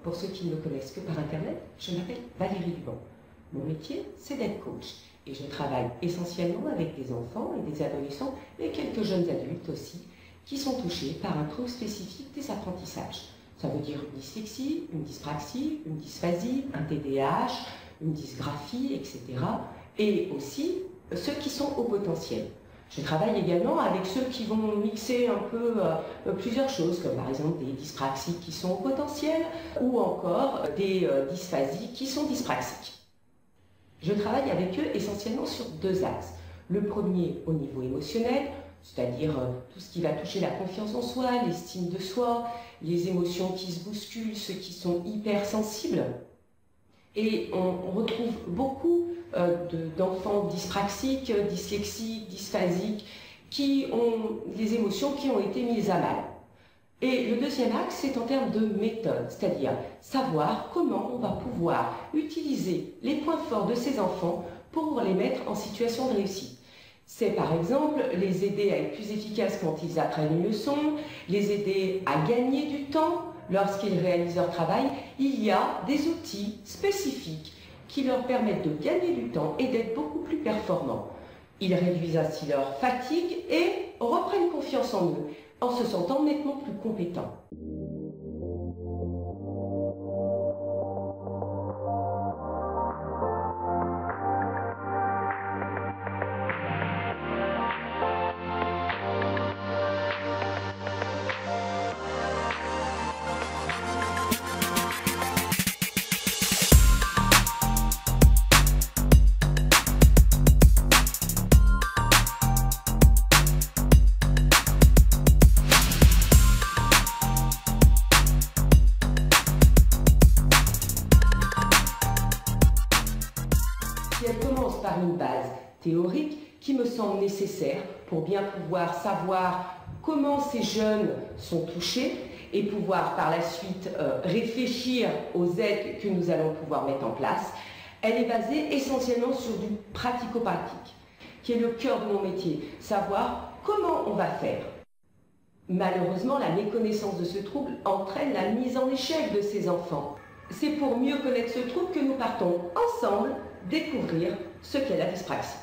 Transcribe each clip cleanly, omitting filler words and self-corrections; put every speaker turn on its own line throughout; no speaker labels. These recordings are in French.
Pour ceux qui ne me connaissent que par Internet, je m'appelle Valérie Duban. Mon métier, c'est d'être coach. Et je travaille essentiellement avec des enfants et des adolescents, et quelques jeunes adultes aussi, qui sont touchés par un trouble spécifique des apprentissages. Ça veut dire une dyslexie, une dyspraxie, une dysphasie, un TDAH, une dysgraphie, etc. Et aussi ceux qui sont au potentiel. Je travaille également avec ceux qui vont mixer un peu plusieurs choses, comme par exemple des dyspraxies qui sont au potentiel, ou encore des dysphasies qui sont dyspraxiques. Je travaille avec eux essentiellement sur deux axes. Le premier au niveau émotionnel, c'est-à-dire tout ce qui va toucher la confiance en soi, l'estime de soi, les émotions qui se bousculent, ceux qui sont hypersensibles. Et on retrouve beaucoup d'enfants dyspraxiques, dyslexiques, dysphasiques, qui ont des émotions qui ont été mises à mal. Et le deuxième axe, c'est en termes de méthode, c'est-à-dire savoir comment on va pouvoir utiliser les points forts de ces enfants pour les mettre en situation de réussite. C'est par exemple les aider à être plus efficaces quand ils apprennent une leçon, les aider à gagner du temps lorsqu'ils réalisent leur travail. Il y a des outils spécifiques qui leur permettent de gagner du temps et d'être beaucoup plus performants. Ils réduisent ainsi leur fatigue et reprennent confiance en eux, en se sentant nettement plus compétents. Elle commence par une base théorique qui me semble nécessaire pour bien pouvoir savoir comment ces jeunes sont touchés et pouvoir par la suite réfléchir aux aides que nous allons pouvoir mettre en place. Elle est basée essentiellement sur du pratico-pratique, qui est le cœur de mon métier, savoir comment on va faire. Malheureusement, la méconnaissance de ce trouble entraîne la mise en échec de ces enfants. C'est pour mieux connaître ce trouble que nous partons ensemble découvrir ce qu'est la dyspraxie.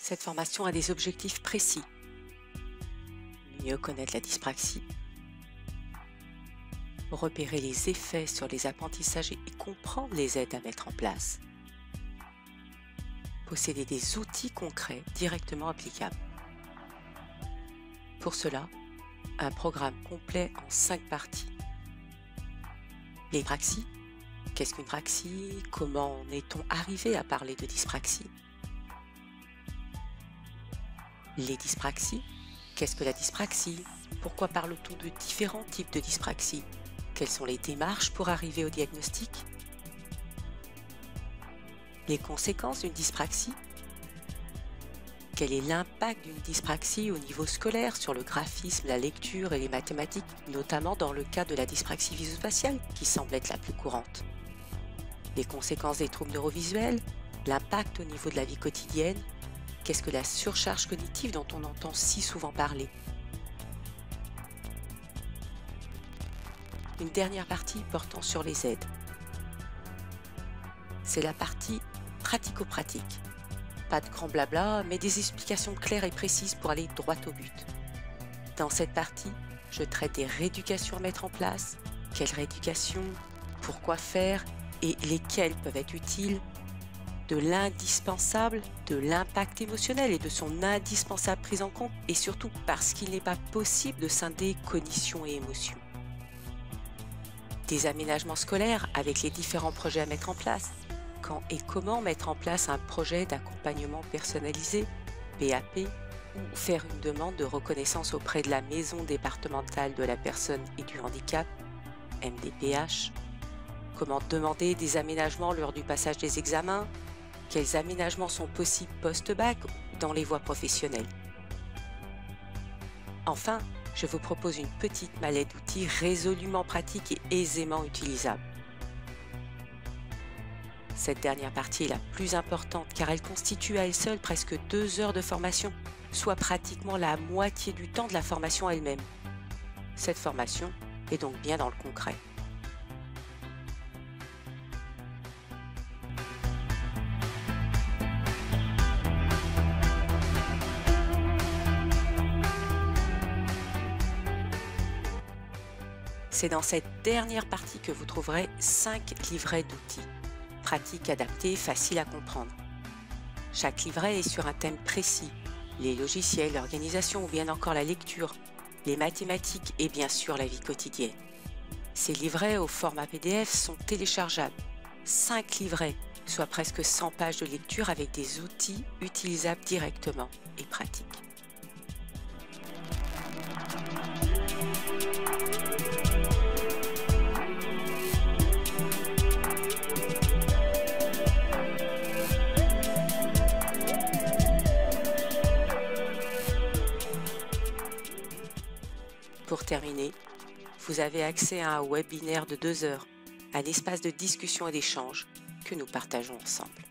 Cette formation a des objectifs précis. Mieux connaître la dyspraxie, repérer les effets sur les apprentissages et comprendre les aides à mettre en place, posséder des outils concrets directement applicables. Pour cela, un programme complet en 5 parties. Les praxies. Qu'est-ce qu'une praxie? Comment en est-on arrivé à parler de dyspraxie? Les dyspraxies. Qu'est-ce que la dyspraxie? Pourquoi parle-t-on de différents types de dyspraxie? Quelles sont les démarches pour arriver au diagnostic? Les conséquences d'une dyspraxie? Quel est l'impact d'une dyspraxie au niveau scolaire sur le graphisme, la lecture et les mathématiques, notamment dans le cas de la dyspraxie visuospatiale, qui semble être la plus courante? Les conséquences des troubles neurovisuels? L'impact au niveau de la vie quotidienne? Qu'est-ce que la surcharge cognitive dont on entend si souvent parler? Une dernière partie portant sur les aides. C'est la partie pratico-pratique. Pas de grand blabla, mais des explications claires et précises pour aller droit au but. Dans cette partie, je traite des rééducations à mettre en place, quelle rééducation, pourquoi faire et lesquelles peuvent être utiles, de l'indispensable, de l'impact émotionnel et de son indispensable prise en compte, et surtout parce qu'il n'est pas possible de scinder cognition et émotion. Des aménagements scolaires avec les différents projets à mettre en place. Quand et comment mettre en place un projet d'accompagnement personnalisé, PAP, ou faire une demande de reconnaissance auprès de la Maison départementale de la personne et du handicap, MDPH, comment demander des aménagements lors du passage des examens, quels aménagements sont possibles post-bac ou dans les voies professionnelles. Enfin, je vous propose une petite mallette d'outils résolument pratique et aisément utilisable. Cette dernière partie est la plus importante car elle constitue à elle seule presque 2 heures de formation, soit pratiquement la moitié du temps de la formation elle-même. Cette formation est donc bien dans le concret. C'est dans cette dernière partie que vous trouverez 5 livrets d'outils, pratiques, adaptés, faciles à comprendre. Chaque livret est sur un thème précis, les logiciels, l'organisation ou bien encore la lecture, les mathématiques et bien sûr la vie quotidienne. Ces livrets au format PDF sont téléchargeables. 5 livrets, soit presque 100 pages de lecture avec des outils utilisables directement et pratiques. Pour terminer, vous avez accès à un webinaire de 2 heures, un espace de discussion et d'échange que nous partageons ensemble.